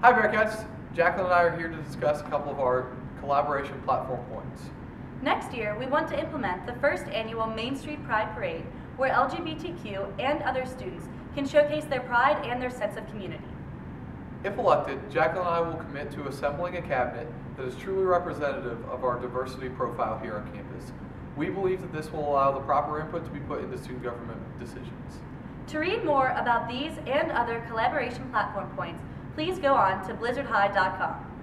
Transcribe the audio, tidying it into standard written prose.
Hi Bearcats, Jacqueline and I are here to discuss a couple of our collaboration platform points. Next year, we want to implement the first annual Main Street Pride Parade, where LGBTQ and other students can showcase their pride and their sense of community. If elected, Jacqueline and I will commit to assembling a cabinet that is truly representative of our diversity profile here on campus. We believe that this will allow the proper input to be put into student government decisions. To read more about these and other collaboration platform points, please go on to blizzardhyde.com.